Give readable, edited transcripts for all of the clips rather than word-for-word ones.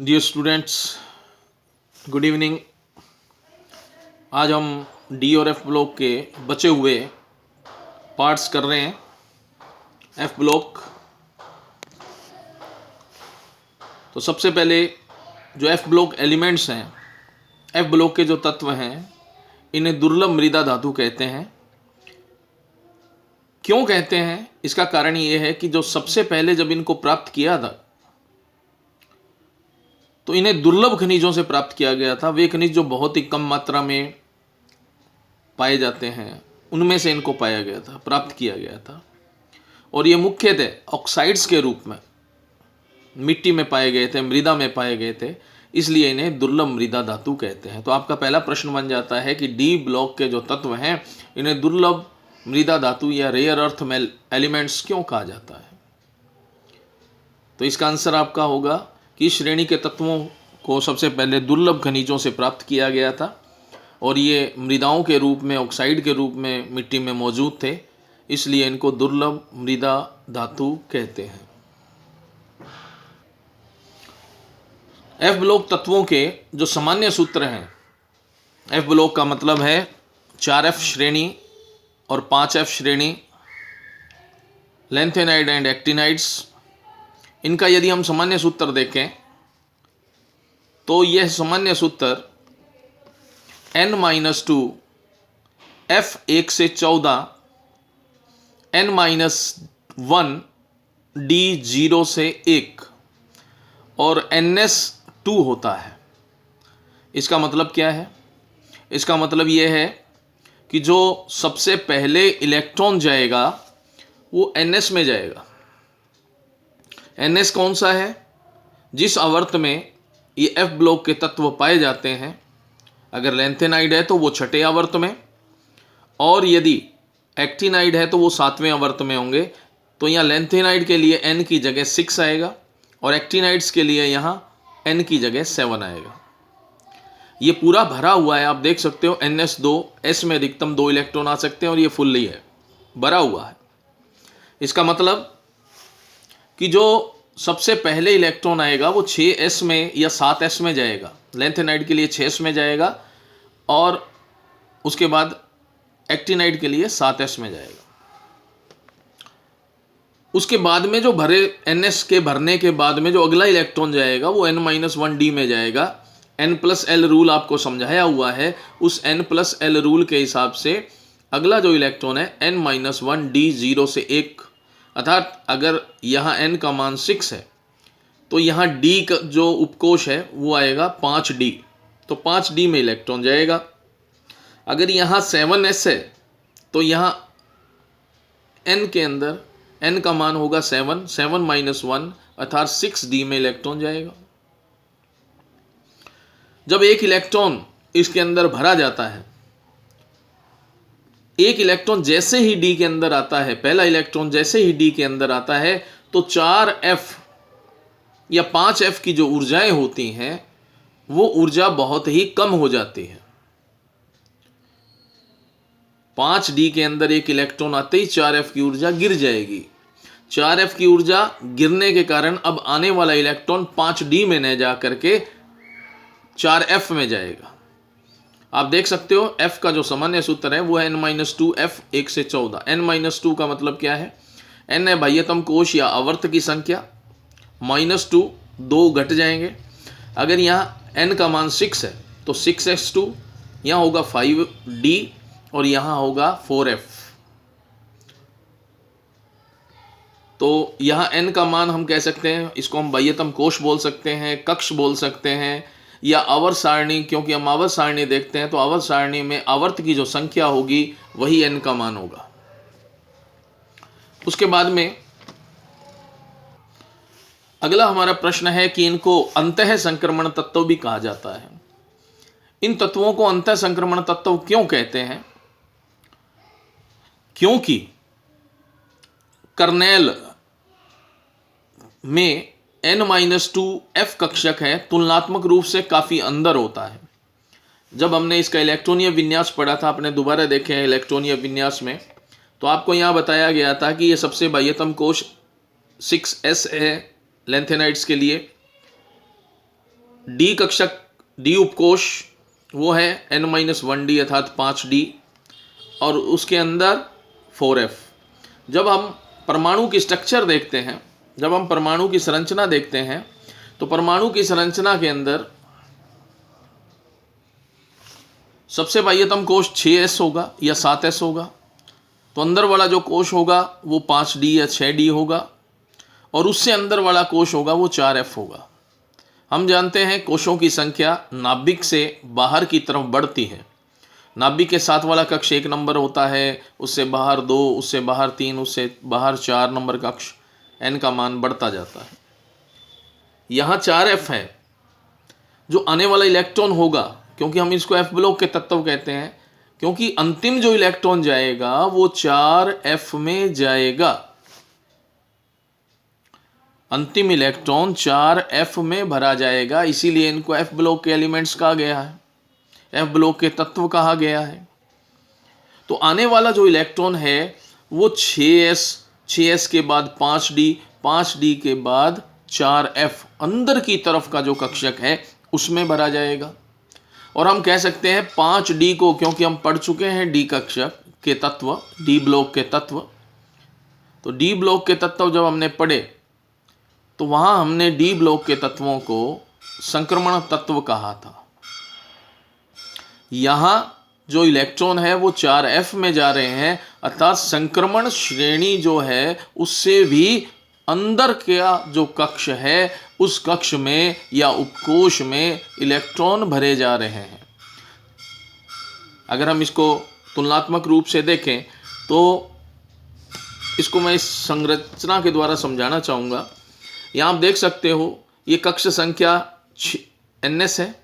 Dear students, good evening. आज हम D और एफ ब्लॉक के बचे हुए पार्ट्स कर रहे हैं। एफ ब्लॉक, तो सबसे पहले जो एफ ब्लॉक एलिमेंट्स हैं, एफ ब्लॉक के जो तत्व हैं, इन्हें दुर्लभ मृदा धातु कहते हैं। क्यों कहते हैं? इसका कारण ये है कि जो सबसे पहले जब इनको प्राप्त किया था तो इन्हें दुर्लभ खनिजों से प्राप्त किया गया था। वे खनिज जो बहुत ही कम मात्रा में पाए जाते हैं, उनमें से इनको पाया गया था, प्राप्त किया गया था। और ये मुख्यतः ऑक्साइड्स के रूप में मिट्टी में पाए गए थे, मृदा में पाए गए थे, इसलिए इन्हें दुर्लभ मृदा धातु कहते हैं। तो आपका पहला प्रश्न बन जाता है कि डी ब्लॉक के जो तत्व हैं, इन्हें दुर्लभ मृदा धातु या रेयर अर्थ एलिमेंट्स क्यों कहा जाता है? तो इसका आंसर आपका होगा कि इस श्रेणी के तत्वों को सबसे पहले दुर्लभ खनिजों से प्राप्त किया गया था और ये मृदाओं के रूप में, ऑक्साइड के रूप में मिट्टी में मौजूद थे, इसलिए इनको दुर्लभ मृदा धातु कहते हैं। एफ ब्लॉक तत्वों के जो सामान्य सूत्र हैं, एफ ब्लॉक का मतलब है 4F श्रेणी और 5F श्रेणी, लैंथेनाइड एंड एक्टिनाइड्स। इनका यदि हम सामान्य सूत्र देखें तो यह सामान्य सूत्र N-2 F 1 से 14 N-1 D 0 से 1 और NS2 होता है। इसका मतलब क्या है? इसका मतलब यह है कि जो सबसे पहले इलेक्ट्रॉन जाएगा वो NS में जाएगा। NS कौन सा है? जिस आवर्त में ये F ब्लॉक के तत्व पाए जाते हैं। अगर लैंथेनाइड है तो वो छठे आवर्त में, और यदि एक्टिनाइड है तो वो 7वें आवर्त में होंगे। तो यहाँ लैंथेनाइड के लिए N की जगह 6 आएगा और एक्टिनाइड्स के लिए यहाँ N की जगह 7 आएगा। ये पूरा भरा हुआ है, आप देख सकते हो। NS2, S में अधिकतम 2 इलेक्ट्रॉन आ सकते हैं और ये फुल्ली है, भरा हुआ है। इसका मतलब कि जो सबसे पहले इलेक्ट्रॉन आएगा वो 6S में या 7S में जाएगा। लैंथेनाइड के लिए 6S में जाएगा और उसके बाद एक्टिनाइड के लिए 7S में जाएगा। उसके बाद में जो भरे NS के भरने के बाद में जो अगला इलेक्ट्रॉन जाएगा वो N-1 D में जाएगा। N+L रूल आपको समझाया हुआ है, उस N+L रूल के हिसाब से अगला जो इलेक्ट्रॉन है N-1 D 0 से 1, अर्थात अगर यहाँ N का मान 6 है तो यहाँ D का जो उपकोष है वो आएगा 5D, तो 5D में इलेक्ट्रॉन जाएगा। अगर यहाँ 7S है तो यहाँ N के अंदर N का मान होगा 7, 7-1 अर्थात 6D में इलेक्ट्रॉन जाएगा। जब एक इलेक्ट्रॉन इसके अंदर भरा जाता है, एक इलेक्ट्रॉन जैसे ही D के अंदर आता है, पहला इलेक्ट्रॉन जैसे ही D के अंदर आता है तो 4F या 5F की जो ऊर्जाएं होती हैं वो ऊर्जा बहुत ही कम हो जाती है। 5D के अंदर एक इलेक्ट्रॉन आते ही 4F की ऊर्जा गिर जाएगी। 4F की ऊर्जा गिरने के कारण अब आने वाला इलेक्ट्रॉन 5D में न जा करके 4F में जाएगा। आप देख सकते हो F का जो सामान्य सूत्र है वो है N-2 F 1 से 14। N-2 का मतलब क्या है? N है बाह्यतम कोश या आवर्त की संख्या, -2 2 घट जाएंगे। अगर यहाँ N का मान 6 है तो 6S2, यहाँ होगा 5D और यहाँ होगा 4F। तो यहाँ N का मान हम कह सकते हैं, इसको हम बाह्यतम कोश बोल सकते हैं, कक्ष बोल सकते हैं, या आवर्त सारणी, क्योंकि हम आवर्त सारणी देखते हैं तो आवर्त सारणी में आवर्त की जो संख्या होगी वही N का मान होगा। उसके बाद में अगला हमारा प्रश्न है कि इनको अंतः संक्रमण तत्व भी कहा जाता है। इन तत्वों को अंतः संक्रमण तत्व क्यों कहते हैं? क्योंकि कर्नेल में N-2 F कक्षक है, तुलनात्मक रूप से काफ़ी अंदर होता है। जब हमने इसका इलेक्ट्रॉनीय विन्यास पढ़ा था, आपने दोबारा देखे हैं इलेक्ट्रॉनीय विन्यास में, तो आपको यहाँ बताया गया था कि ये सबसे बाह्यतम कोश 6S है लैंथेनाइड्स के लिए, डी कक्षक, डी उपकोश वो है n-1d अर्थात 5d, और उसके अंदर 4f। जब हम परमाणु की स्ट्रक्चर देखते हैं, जब हम परमाणु की संरचना देखते हैं, तो परमाणु की संरचना के अंदर सबसे बाह्यतम कोश 6s होगा या 7s होगा, तो अंदर वाला जो कोश होगा वो 5d या 6d होगा, और उससे अंदर वाला कोश होगा वो 4f होगा। हम जानते हैं कोशों की संख्या नाभिक से बाहर की तरफ बढ़ती है। नाभिक के साथ वाला कक्ष 1 नंबर होता है, उससे बाहर 2, उससे बाहर 3, उससे बाहर 4 नंबर कक्ष, n का मान बढ़ता जाता है। यहाँ 4f है जो आने वाला इलेक्ट्रॉन होगा, क्योंकि हम इसको f ब्लॉक के तत्व कहते हैं, क्योंकि अंतिम जो इलेक्ट्रॉन जाएगा वो 4f में जाएगा। अंतिम इलेक्ट्रॉन 4f में भरा जाएगा, इसीलिए इनको f ब्लॉक के एलिमेंट्स कहा गया है, f ब्लॉक के तत्व कहा गया है। तो आने वाला जो इलेक्ट्रॉन है वो 6s के बाद 5d के बाद 4f अंदर की तरफ का जो कक्षक है उसमें भरा जाएगा। और हम कह सकते हैं 5d को, क्योंकि हम पढ़ चुके हैं डी कक्षक के तत्व, डी ब्लॉक के तत्व, तो डी ब्लॉक के तत्व जब हमने पढ़े तो वहाँ हमने डी ब्लॉक के तत्वों को संक्रमण तत्व कहा था। यहाँ जो इलेक्ट्रॉन है वो 4f में जा रहे हैं, अर्थात संक्रमण श्रेणी जो है उससे भी अंदर का जो कक्ष है उस कक्ष में या उपकोश में इलेक्ट्रॉन भरे जा रहे हैं। अगर हम इसको तुलनात्मक रूप से देखें तो इसको मैं इस संरचना के द्वारा समझाना चाहूँगा। यहाँ आप देख सकते हो ये कक्ष संख्या ns है,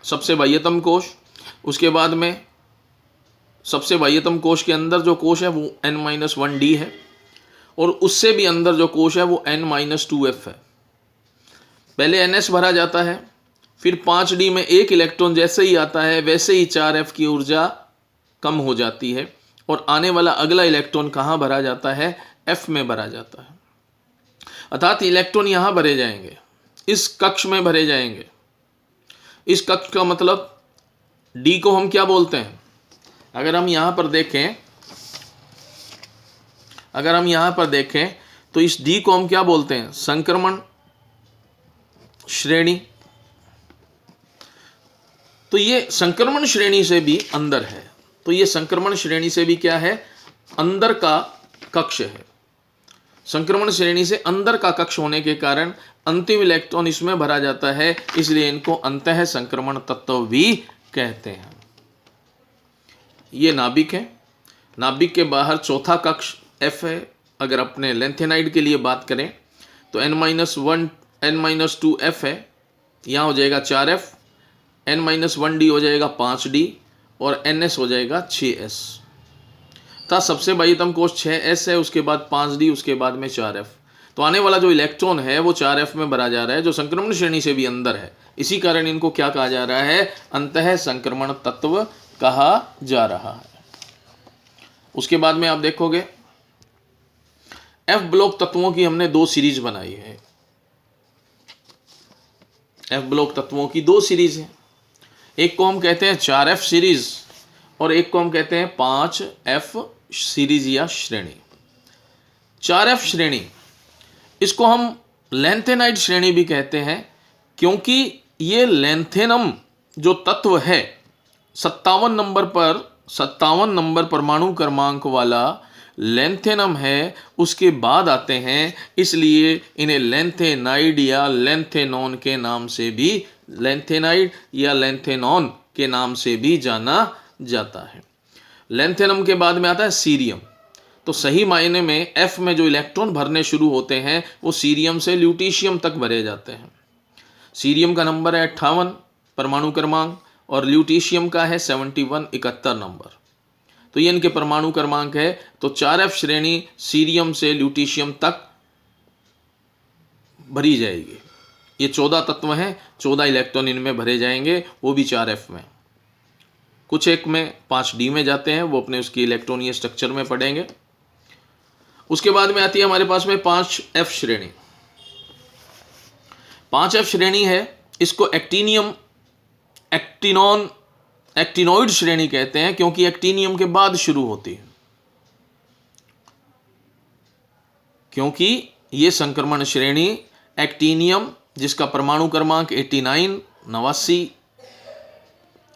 सबसे बाह्यतम कोश। उसके बाद में सबसे बाह्यतम कोश के अंदर जो कोश है वो n-1d है, और उससे भी अंदर जो कोश है वो n-2f है। पहले ns भरा जाता है, फिर 5d में एक इलेक्ट्रॉन जैसे ही आता है वैसे ही 4f की ऊर्जा कम हो जाती है, और आने वाला अगला इलेक्ट्रॉन कहाँ भरा जाता है, f में भरा जाता है। अर्थात इलेक्ट्रॉन यहाँ भरे जाएंगे, इस कक्ष में भरे जाएंगे। इस कक्ष का मतलब d को हम क्या बोलते हैं, अगर हम यहाँ पर देखें तो इस d को हम क्या बोलते हैं, संक्रमण श्रेणी। तो ये संक्रमण श्रेणी से भी अंदर है, तो ये संक्रमण श्रेणी से भी क्या है, अंदर का कक्ष है। संक्रमण श्रेणी से अंदर का कक्ष होने के कारण अंतिम इलेक्ट्रॉन इसमें भरा जाता है, इसलिए इनको अंतः संक्रमण तत्व भी कहते हैं। ये नाभिक है, नाभिक के बाहर चौथा कक्ष f है। अगर अपने लेंथेनाइड के लिए बात करें तो n-1 n-2f है, यहाँ हो जाएगा 4f, n-1d हो जाएगा 5d और ns हो जाएगा 6s। था सबसे बाह्यतम कोश 6s है, उसके बाद 5d, उसके बाद में 4f। तो आने वाला जो इलेक्ट्रॉन है वो 4f में भरा जा रहा है, जो संक्रमण श्रेणी से भी अंदर है। इसी कारण इनको क्या कहा जा रहा है, अंतः संक्रमण तत्व कहा जा रहा है। उसके बाद में आप देखोगे f ब्लॉक तत्वों की हमने 2 सीरीज बनाई है। f ब्लॉक तत्वों की 2 सीरीज है, एक को हम कहते हैं 4f सीरीज और एक को हम कहते हैं 5f सीरीज या श्रेणी। 4f श्रेणी, इसको हम लेंथेनाइड श्रेणी भी कहते हैं, क्योंकि ये लेंथेनम जो तत्व है 57 नंबर परमाणु क्रमांक वाला लेंथेनम है, उसके बाद आते हैं, इसलिए इन्हें लेंथेनाइड या लेंथेनॉन के नाम से भी, लेंथेनाइड या लेंथेनॉन के नाम से भी जाना जाता है। लेंथेनम के बाद में आता है सीरियम। तो सही मायने में F में जो इलेक्ट्रॉन भरने शुरू होते हैं वो सीरियम से ल्यूटीशियम तक भरे जाते हैं। सीरियम का नंबर है 58 परमाणु क्रमांक और ल्यूटीशियम का है 71 नंबर। तो ये इनके परमाणु क्रमांक है। तो 4f श्रेणी सीरियम से ल्यूटीशियम तक भरी जाएगी। ये 14 तत्व हैं, 14 इलेक्ट्रॉन इनमें भरे जाएंगे, वो भी 4f में। कुछ एक में 5d में जाते हैं, वो अपने उसकी इलेक्ट्रॉनीय स्ट्रक्चर में पढ़ेंगे। उसके बाद में आती है हमारे पास में 5f श्रेणी। 5f श्रेणी है, इसको एक्टिनियम एक्टिनॉइड श्रेणी कहते हैं, क्योंकि एक्टिनियम के बाद शुरू होती है, क्योंकि ये संक्रमण श्रेणी एक्टिनियम जिसका परमाणु क्रमांक 89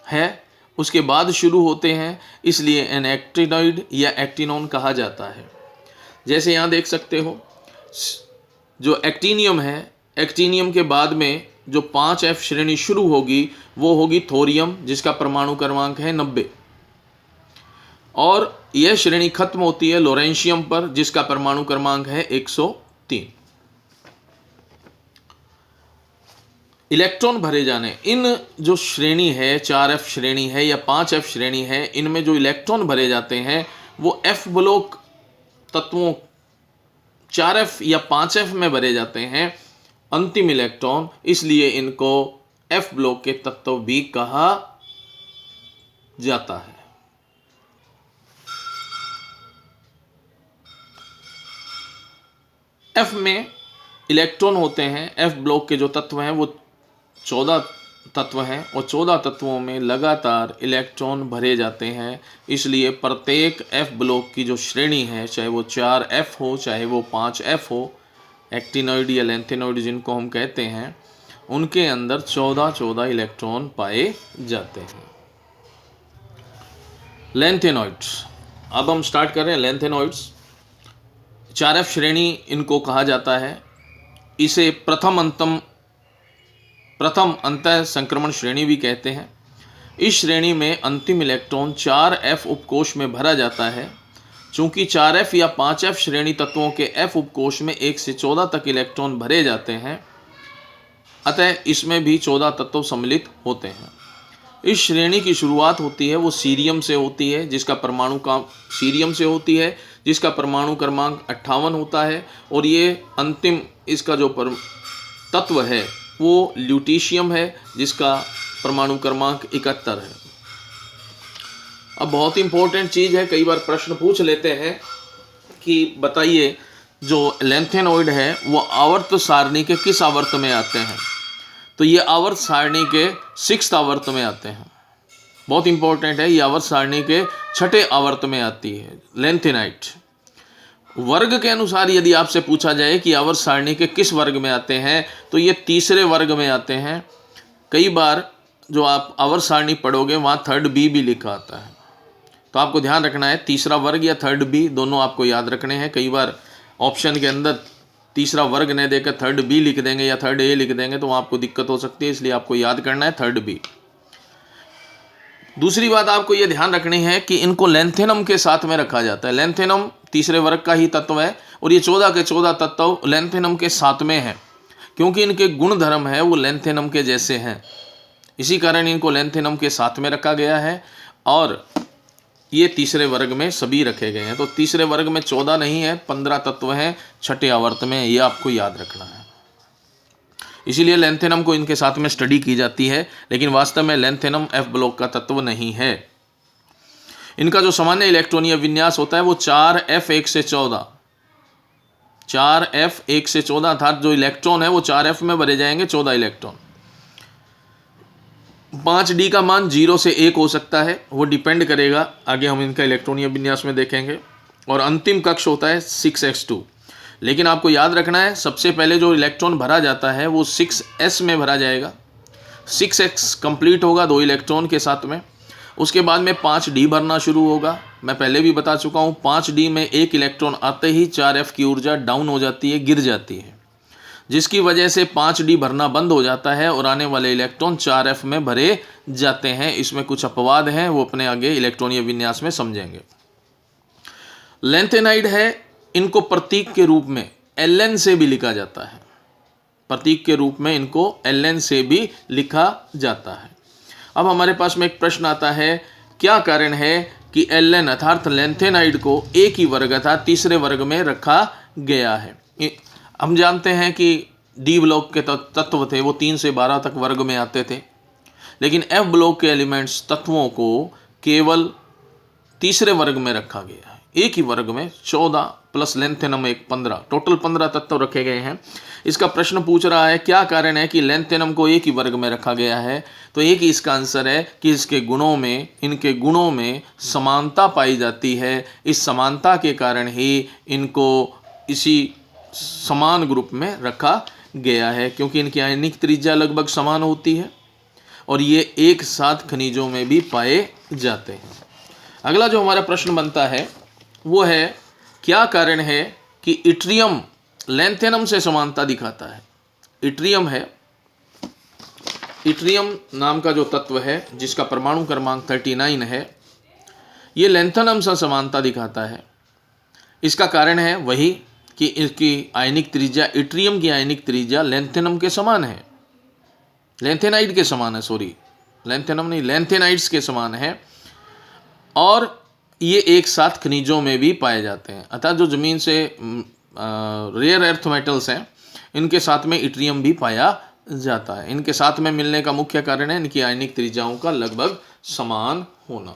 है उसके बाद शुरू होते हैं, इसलिए इन्हें एक्टिनॉइड या एक्टिनोन कहा जाता है। जैसे यहाँ देख सकते हो, जो एक्टिनियम है, एक्टिनियम के बाद में जो 5F श्रेणी शुरू होगी वो होगी थोरियम जिसका परमाणु क्रमांक है 90, और यह श्रेणी खत्म होती है लॉरेंशियम पर जिसका परमाणु क्रमांक है 103। इलेक्ट्रॉन भरे जाने, इन जो श्रेणी है 4F श्रेणी है या 5F श्रेणी है, इनमें जो इलेक्ट्रॉन भरे जाते हैं वो F ब्लॉक तत्वों 4F या 5F में भरे जाते हैं अंतिम इलेक्ट्रॉन, इसलिए इनको F ब्लॉक के तत्व भी कहा जाता है। F में इलेक्ट्रॉन होते हैं, F ब्लॉक के जो तत्व हैं वो 14 तत्व हैं और 14 तत्वों में लगातार इलेक्ट्रॉन भरे जाते हैं, इसलिए प्रत्येक F ब्लॉक की जो श्रेणी है, चाहे वो 4F हो चाहे वो 5F हो, एक्टिनॉइड या लेंथेनॉइड जिनको हम कहते हैं, उनके अंदर 14 इलेक्ट्रॉन पाए जाते हैं। लेंथेनॉइड्स, अब हम स्टार्ट कर रहे हैं लेंथेनॉइड्स। 4F श्रेणी इनको कहा जाता है, इसे प्रथम अंतः संक्रमण श्रेणी भी कहते हैं। इस श्रेणी में अंतिम इलेक्ट्रॉन 4F उपकोष में भरा जाता है। चूंकि 4F या 5F श्रेणी तत्वों के F उपकोष में 1 से 14 तक इलेक्ट्रॉन भरे जाते हैं, अतः इसमें भी 14 तत्व सम्मिलित होते हैं। इस श्रेणी की शुरुआत होती है वो सीरियम से होती है जिसका परमाणु क्रमांक 58 होता है, और ये अंतिम इसका जो तत्व है वो ल्यूटीशियम है जिसका परमाणु क्रमांक 71 है। अब बहुत इंपॉर्टेंट चीज़ है, कई बार प्रश्न पूछ लेते हैं कि बताइए जो लेंथेनॉइड है वो आवर्त सारणी के किस आवर्त में आते हैं, तो ये आवर्त सारणी के 6th आवर्त में आते हैं। बहुत इंपॉर्टेंट है, ये आवर्त सारणी के 6ठे आवर्त में आती है लेंथेनाइट। वर्ग के अनुसार यदि आपसे पूछा जाए कि आवर्त सारणी के किस वर्ग में आते हैं, तो ये 3रे वर्ग में आते हैं। कई बार जो आप आवर्त सारणी पढ़ोगे वहाँ 3rd B भी लिखा आता है, तो आपको ध्यान रखना है 3रा वर्ग या 3rd B दोनों आपको याद रखने हैं। कई बार ऑप्शन के अंदर 3रा वर्ग नहीं देकर 3rd B लिख देंगे या 3rd A लिख देंगे, तो वहाँ आपको दिक्कत हो सकती है, इसलिए आपको याद करना है 3rd B। दूसरी बात आपको ये ध्यान रखनी है कि इनको लेंथेनम के साथ में रखा जाता है। लेंथेनम 3रे वर्ग का ही तत्व है और ये 14 के 14 तत्व लेंथेनम के साथ में हैं, क्योंकि इनके गुण धर्म है वो लेंथेनम के जैसे हैं, इसी कारण इनको लेंथेनम के साथ में रखा गया है। और ये 3रे वर्ग में सभी रखे गए हैं, तो 3रे वर्ग में 14 नहीं है, 15 तत्व हैं 6ठे आवर्त में, ये आपको याद रखना है। इसीलिए लेंथेनम को इनके साथ में स्टडी की जाती है, लेकिन वास्तव में लेंथेनम F ब्लॉक का तत्व नहीं है। इनका जो सामान्य इलेक्ट्रॉनीय विन्यास होता है वो 4F1 से 14, 4F1 से 14 अर्थात जो इलेक्ट्रॉन है वो 4F में भरे जाएंगे 14 इलेक्ट्रॉन। 5D का मान 0 से 1 हो सकता है, वो डिपेंड करेगा, आगे हम इनका इलेक्ट्रॉनीय विन्यास में देखेंगे। और अंतिम कक्ष होता है 6s2। लेकिन आपको याद रखना है सबसे पहले जो इलेक्ट्रॉन भरा जाता है वो 6s में भरा जाएगा। 6s कंप्लीट होगा 2 इलेक्ट्रॉन के साथ में, उसके बाद में 5D भरना शुरू होगा। मैं पहले भी बता चुका हूँ 5D में 1 इलेक्ट्रॉन आते ही 4F की ऊर्जा डाउन हो जाती है, गिर जाती है, जिसकी वजह से 5D भरना बंद हो जाता है और आने वाले इलेक्ट्रॉन 4F में भरे जाते हैं। इसमें कुछ अपवाद हैं, वो अपने आगे इलेक्ट्रॉनीय विन्यास में समझेंगे। लेंथेनाइड है, इनको प्रतीक के रूप में Ln से भी लिखा जाता है, प्रतीक के रूप में इनको Ln से भी लिखा जाता है। अब हमारे पास में एक प्रश्न आता है, क्या कारण है कि Ln अर्थात लेंथेनाइड को एक ही वर्ग अर्थात 3रे वर्ग में रखा गया है। हम जानते हैं कि D ब्लॉक के तत्व थे वो 3 से 12 तक वर्ग में आते थे, लेकिन F ब्लॉक के एलिमेंट्स तत्वों को केवल 3रे वर्ग में रखा गया है। एक ही वर्ग में 14 प्लस लेंथेनम एक 15, टोटल 15 तत्व रखे गए हैं। इसका प्रश्न पूछ रहा है क्या कारण है कि लेंथेनम को एक ही वर्ग में रखा गया है। तो एक ही इसका आंसर है कि इनके गुणों में समानता पाई जाती है। इस समानता के कारण ही इनको इसी समान ग्रुप में रखा गया है, क्योंकि इनकी आयनिक त्रिज्या लगभग समान होती है और ये एक साथ खनिजों में भी पाए जाते हैं। अगला जो हमारा प्रश्न बनता है वो है क्या कारण है कि इट्रियम लेंथेनम से समानता दिखाता है। इट्रियम नाम का जो तत्व है जिसका परमाणु क्रमांक 39 है, ये लेंथेनम से समानता दिखाता है। इसका कारण है वही कि इसकी आयनिक त्रिज्या, इट्रियम की आयनिक त्रिज्या लेंथेनम के समान है, लेंथेनाइड के समान है, सॉरी लेंथेनम नहीं, लेंथेनाइड्स के समान है और ये एक साथ खनिजों में भी पाए जाते हैं। अतः जो ज़मीन से रेयर अर्थ मेटल्स हैं इनके साथ में इट्रियम भी पाया जाता है। इनके साथ में मिलने का मुख्य कारण है इनकी आयनिक त्रिज्याओं का लगभग समान होना।